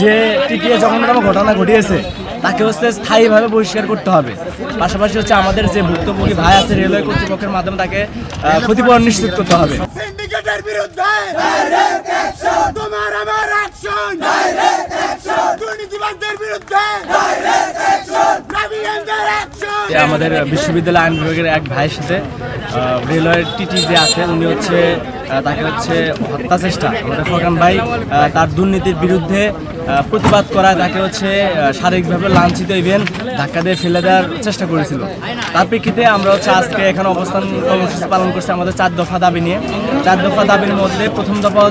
যে টিটিএ জঘন্যতম ঘটনা ঘটিয়েছে তাকে স্থায়ীভাবে বহিষ্কার করতে হবে। পাশাপাশি আমাদের যে ভুক্তভোগী ভাই আছে রেলওয়ে কর্তৃপক্ষের মাধ্যমে তাকে ক্ষতিপূরণ নিশ্চিত করতে হবে। সিন্ডিকেটের বিরুদ্ধে ডাইরেক্ট অ্যাকশন, তোমার আমার অ্যাকশন, ডাইরেক্ট অ্যাকশন, দুর্নীতিবাজদের বিরুদ্ধে ডাইরেক্ট অ্যাকশন, নাবিয়ানদের অ্যাকশন। আমাদের বিশ্ববিদ্যালয় আইন বিভাগের এক ভাইয়ের সাথে রেলওয়ের টিটি যে আছে উনি তাকে হত্যা চেষ্টা, আমাদের ফরকান ভাই তার দুর্নীতির বিরুদ্ধে প্রতিবাদ করা, তাকে শারীরিকভাবে লাঞ্ছিত ইভেন ধাক্কা দিয়ে ফেলে দেওয়ার চেষ্টা করেছিল। তার প্রেক্ষিতে আমরা আজকে এখানে অবস্থান কর্মসূচি পালন করছি আমাদের 4 দফা দাবি নিয়ে। 4 দফা দাবির মধ্যে প্রথম দফা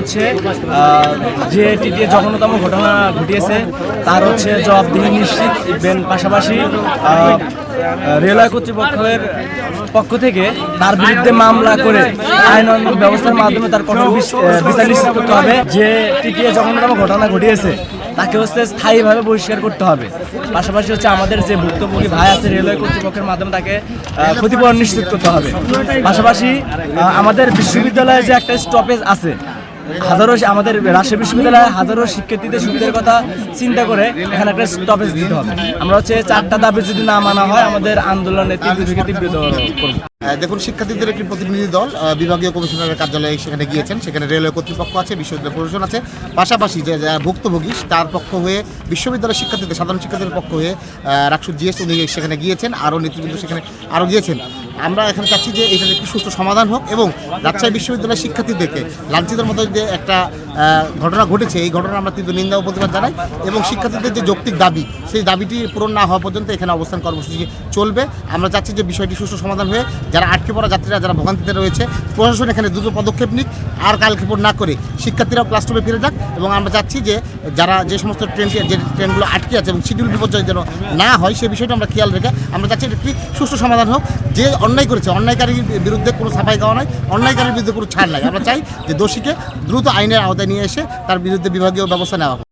যে টিটিএ জঘন্যতম ঘটনা ঘটিয়েছে তার জবাবদিহি নিশ্চিত, ইভেন পাশাপাশি রেলওয়ে কর্তৃপক্ষের পক্ষ থেকে তার বিরুদ্ধে মামলা করে আইন ব্যবস্থার মাধ্যমে তার কঠোর বিচার নিশ্চিত করতে হবে। যে টিটিএ জঘন্যতম ঘটনা ঘটিয়েছে তাকে স্থায়ীভাবে বহিষ্কার করতে হবে। পাশাপাশি আমাদের যে ভুক্তভোগী ভাই আছে রেলওয়ে কর্তৃপক্ষের মাধ্যমে তাকে ক্ষতিপূরণ নিশ্চিত করতে হবে। পাশাপাশি আমাদের বিশ্ববিদ্যালয়ে যে একটা স্টপেজ আছে, আমাদের রাজশাহী বিশ্ববিদ্যালয়ে হাজারো শিক্ষার্থীদের সুবিধার কথা চিন্তা করে এখানে একটা স্টপেজ দিতে হবে। আমরা 4টা দাবি যদি না মানা হয় আমাদের আন্দোলনের তীব্র থেকে তীব্রতর করব। দেখুন, শিক্ষার্থীদের একটি প্রতিনিধি দল বিভাগীয় কমিশনারের কার্যালয়ে সেখানে গিয়েছেন। সেখানে রেলওয়ে কর্তৃপক্ষ আছে, বিশ্ববিদ্যালয় প্রশাসন আছে, পাশাপাশি যে ভুক্তভোগী তার পক্ষ হয়ে বিশ্ববিদ্যালয়ের শিক্ষার্থীদের, সাধারণ শিক্ষার্থীদের পক্ষ হয়ে রাকসুর জিএস উনি সেখানে গিয়েছেন, আরও নেতৃবৃন্দ সেখানে আরও গিয়েছেন। আমরা এখানে চাচ্ছি যে এটার একটি সুষ্ঠু সমাধান হোক এবং রাজশাহী বিশ্ববিদ্যালয়ের শিক্ষার্থীদেরকে লাঞ্ছিতের মতো যে একটা ঘটনা ঘটেছে, এই ঘটনা আমরা তীব্র নিন্দা ও প্রতিবাদ জানাই এবং শিক্ষার্থীদের যে যৌক্তিক দাবি, সেই দাবিটি পূরণ না হওয়া পর্যন্ত এখানে অবস্থান কর্মসূচি চলবে। আমরা চাচ্ছি যে বিষয়টি সুষ্ঠু সমাধান হয়ে যারা আটকে পড়া যাত্রীরা, যারা ভোগান্তিতে রয়েছে, প্রশাসন এখানে দ্রুত পদক্ষেপ নিক, আর কালক্ষেপণ না করে শিক্ষার্থীরাও ক্লাসরুমে ফিরে যাক। এবং আমরা চাচ্ছি যে যে সমস্ত ট্রেনগুলো আটকে আছে এবং শিডিউল বিপর্যয় যেন না হয়, সেই বিষয়টা আমরা খেয়াল রেখে আমরা চাচ্ছি একটি সুষ্ঠু সমাধান হোক। যে অন্যায় করেছে, অন্যায়কারীর বিরুদ্ধে কোনো সাফাই গাওয়া নয়, অন্যায়কারীর বিরুদ্ধে কোনো ছাড় নাই। আমরা চাই যে দোষীকে দ্রুত আইনের আওতায় নিয়ে এসে তার বিরুদ্ধে বিভাগীয় ব্যবস্থা নেওয়া হোক।